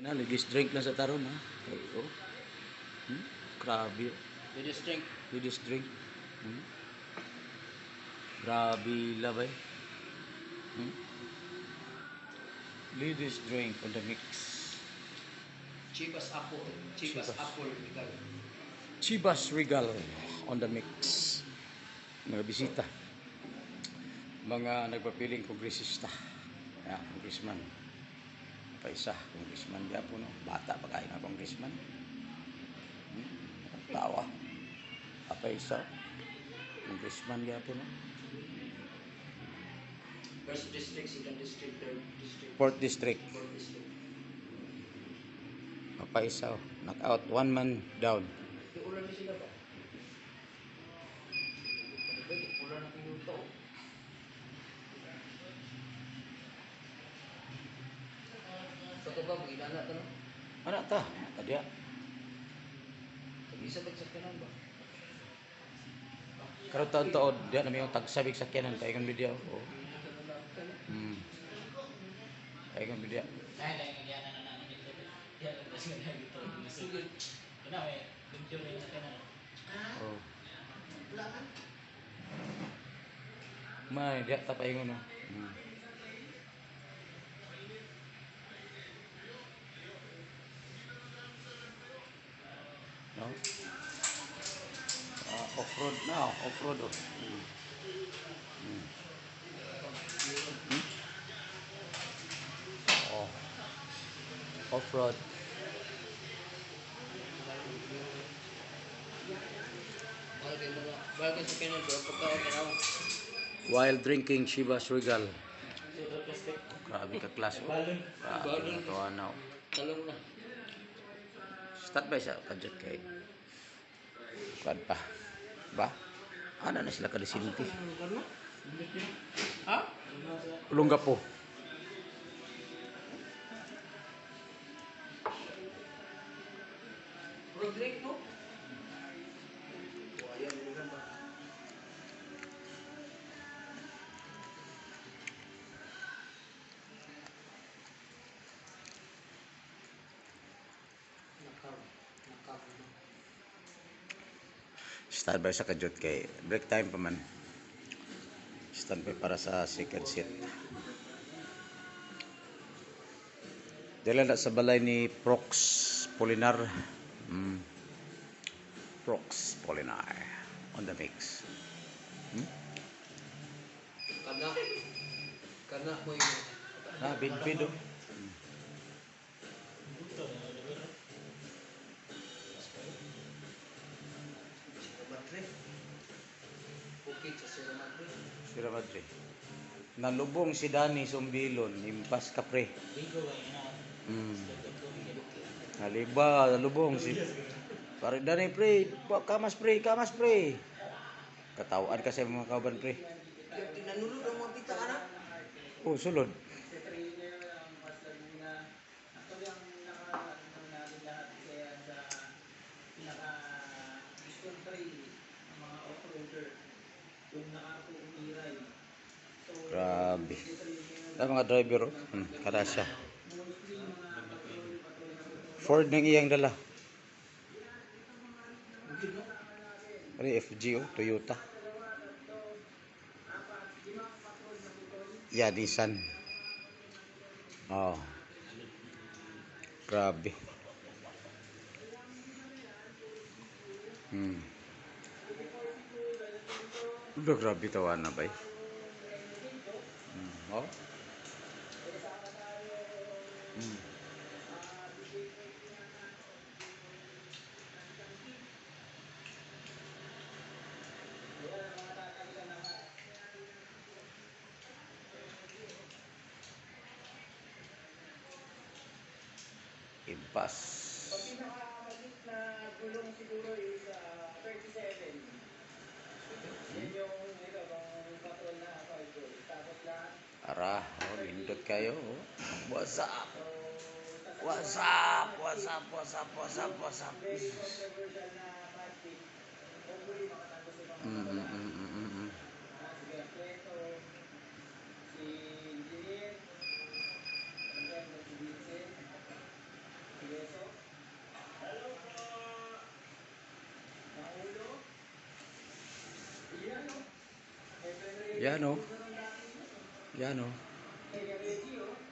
Na, ladies drink na sa taron ha. Ay, oh. Grabe. Ladies drink. Ladies drink. Grabe labay. Ladies drink on the mix. Chivas Apple. Chivas Chivas. Apple. Regal. Chivas Regal on the mix. Mga bisita. Mga nagpapiling kongresista. Ayan, congressman. Pa isa, congressman diya po no. Bata pa kayo na congressman. Tawa. Apa isa. Congressman diya po no. First district, second district, third district. Fourth district. Fourth district. Apa isa. Knockout. One man down. Ulan na sila ba? Ulan na minuto. Sa ito ba, mag-ilan na ito no? Ano ta? Kadya. Isa ba sa kanan ba? Karon taon-taon diya na may tagsabik sa kanan paingon video. Oh. Paingon video. Ay, dahil nagyana na namin dito. Yan ang kasi nga dito. Sige. Ano, may video rin sa kanan. Oh. May diya ta paingon no. No? Off-road na, off-road oh. Oh. Off-road. Bagay sa kanan bro, pagkaon na ako. While drinking Chivas Regal. Grabe ka class oh. Grabe Balon. ka tuwanaw. Talong na. Start ba siya? Kadjot kay. Kuan pa. Ba? Ano na sila kalisinti? Ha? Ulungga po. Rodrick no? Start ba sa kadjot kay. Break time pa man. Stand by para sa second set. Dala na sa balay ni Prox Polinar. Prox Polinar on the mix. Kana mo yung Bid-bid oh. bukid sa Sierra Madre. Sierra Madre. Nalubong si Dani Sumbilon, impas ka pre. Haliba, nalubong si pare Dani pre, kamas pre. Katawaan kasi mga kauban pre. Tinanulod ang mga pita ka na? Oh, sulod. Grabe. Ang mga driver oh. Karasya. Ford nang iyang dala. Ano FG oh, Toyota. Yeah, Nissan. Oh. Grabe. Grabe tawanan ba eh. Oh. Impas. Pag pinakamalit na gulong siguro is 37. Yan yung ito, kung patrol na 5 goals. Tapos lahat. Ara, oh, lindot kayo. Oh. What's up? What's up? What's up? What's up? What's up? What's up? Very controversial na plastic. Hopefully makatapos sa mga si Gafreto, si Engineer, and then si Vincent. Beso. Hello po. Paulo. Yan o. Yan o. Yan o. Kaya Reggie o.